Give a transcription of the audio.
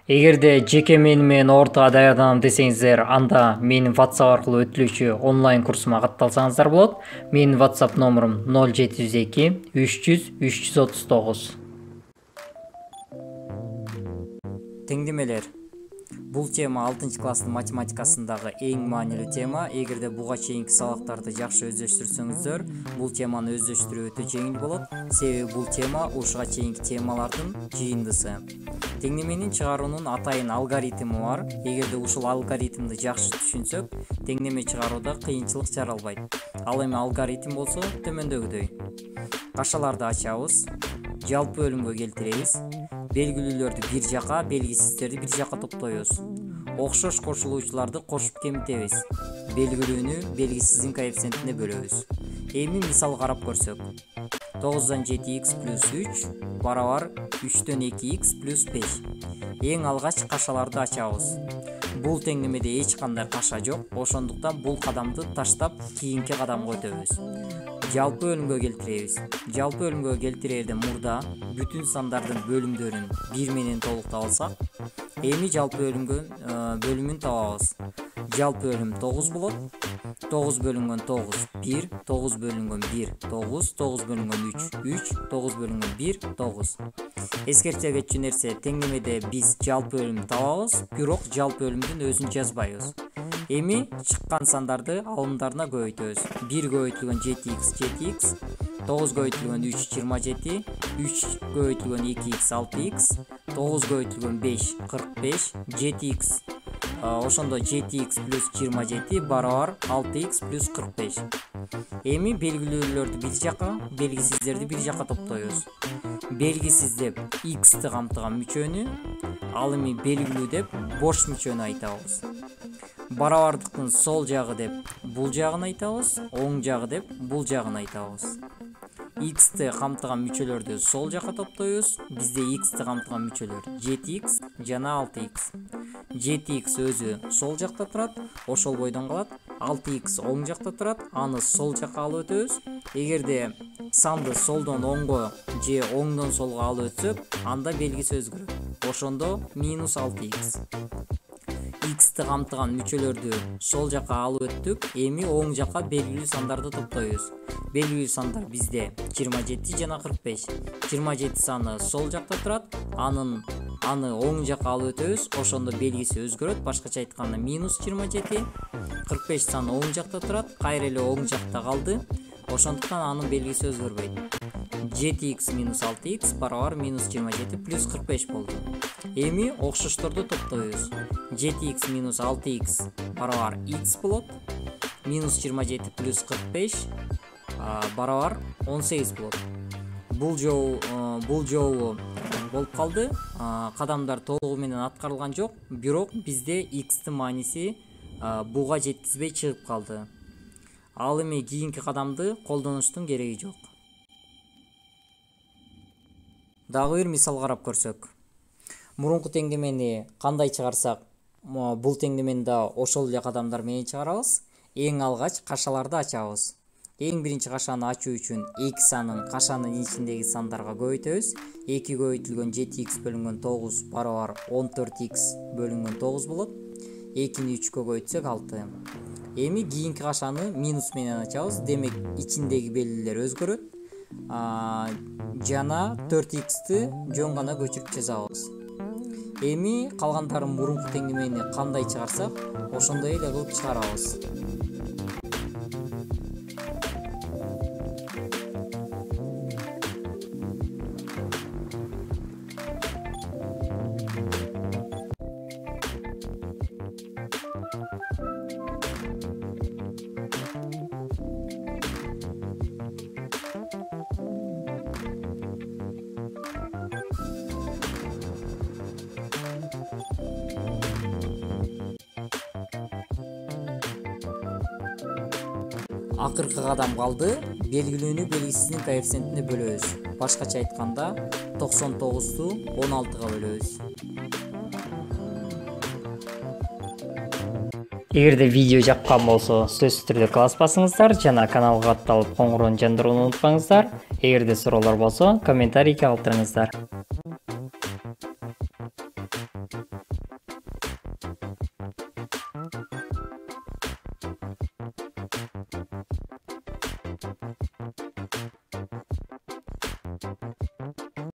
Эгерде жеке менен орто даярданам десеңиздер, анда менин WhatsApp аркылуу өтүлүүчү онлайн курсума катталсаңыздар болот. Менин WhatsApp номерум 0702 300 339. Теңдемелер. Бул тема 6-класстын математикасындагы эң маанилүү тема. Эгерде буга чейинки сабактарды жакшы өздөштүрсөңүздөр, бул теманы өздөштүрүү өтө жеңил болот. Себеби бул тема ушуга чейинки темалардын жыйындысы. Теңдеменин чыгаруунун атайын алгоритми бар. Эгерде ушул алгоритмди жакшы түшүнсөк, теңдеме чыгарууда кыйынчылык жаралбайт. Ал эми алгоритм болсо төмөндөгүдөй. Кашаларды ачабыз, жалпы бөлүмгө келтиребиз. Белгилүүлөрдү бир жака, белгисиздерди бир жака топтойбуз. Окшош кошулуучуларды кошуп кемитебиз. Белгилүүнү белгисиздин коэффициентине бөлөбүз. Эми мисал карап көрсөк. 9-дан 7x плюс 3 барабар 3-төн 2x плюс 5. Эң алгач кашаларды ачабыз. Бул теңдемеде эч кандай каша жок, ошондуктан бул кадамды таштап кийинки кадамга өтөбүз. Жалпы бөлүмгө келтиребиз. Жалпы бөлүмгө келтирерде мурда бүтүн сандардын бөлүмдөрүн 1 менен толуктап алсак, эми жалпы бөлүмүн табабыз. Жалпы бөлүм 9 болот. 9 бөлүнгөн 9 1, 9 бөлүнгөн 1 9, 9 бөлүнгөн 3 9 бөлүнгөн 1 9. Эскерте кетчү нерсе, теңдемеде биз жалпы бөлүмдү табабыз, бирок жалпы бөлүмдүн өзүн жазбайбыз. Эми чыккан сандарды алымдарына көбөйтөбүз. 1 көбөйтүлгөн 7x 7x, 9 көбөйтүлгөн 3 27, 3 көбөйтүлгөн 2x 6x, 9 көбөйтүлгөн 5 45, 7x ошондо 7x плюс 27 барабар 6x плюс 45. Эми белгилүүлөрдү бир жака, белгисиздерди бир жака топтойбуз. Белгисиз деп x'ти камтыган мүчөнү, ал эми белгилүү деп бош мүчөнү айтабыз. Барабардыктын сол жагы деп бул жагын айтабыз, оң жагы деп бул жагын айтабыз. X'ти камтыган мүчөлөрдү сол жака топтойбуз. Бизде x'ти камтыган мүчөлөр 7x жана 6x. 7x өзү сол жакта турат, ошол бойдон калат. 6x оң жакта турат, аны сол жака алып өтөбүз. Эгерде санды солдон оңго же оңдон солго алып өтсөк, анда белгиси өзгөрөт. Ошондо минус 6x. X'ти камтыган мүчөлөрдү сол жака алып өттүк. Эми оң жака белгилүү сандарды топтойбуз. Белгилүү сандар бизде 27 жана 45. 27 саны сол жакта турат, аны оң жака алып өтөбүз. Ошондо белгиси өзгөрөт. Башкача айтканда минус 27. 45 саны оң жакта турат, кайра эле оң жакта калды. Ошондуктан анын белгиси өзгөрбөйт. 7x минус 6x барабар минус 27 плюс 45 болду. Эми окшошторду топтойбуз. 7x минус 6x барабар x болот. Минус 27 плюс 45 барабар 18 болот. Бул жолу болуп калды. Кадамдар толугу менен аткарылган жок, бирок бизде x'тин мааниси буга жеткизбей чыгып калды. Ал эми кийинки кадамды колдонуштун кереги жок. Дагы бир мисал карап көрсөк. Мурунку теңдемени кандай чыгарсак, бул теңдемени да ошол эле кадамдар менен чыгарабыз. Эң алгач кашаларды ачабыз. Эң биринчи кашаны ачуу үчүн x анын кашанын ичиндеги сандарга көбөйтөбүз. 2 көбөйтүлгөн 7x бөлүнгөн 9 барабар 14x бөлүнгөн 9 болот. 2-ни 3кө көбөйтсөк 6. Эми кийинки кашаны минус менен ачабыз. Демек ичиндеги белгилер өзгөрөт. Жана 4x'ти жөн гана көчүрүп жазабыз. Эми калгандарын мурунку теңдемени кандай чыгарсак, ошондой эле кылып чыгарабыз. Акыркы кадам калды. Белгилүүнү белгисиздин коэффициентине бөлөбүз. Башкача айтканда 99-ту 16га бөлөбүз. Эгерде видео жаккан болсо, сөзсүз түрдө класс басыңыздар жана каналга катталып коңгуроonu жандырууну унутпаңыздар. Эгерде суроолор болсо, комментарийге калтырыңыздар.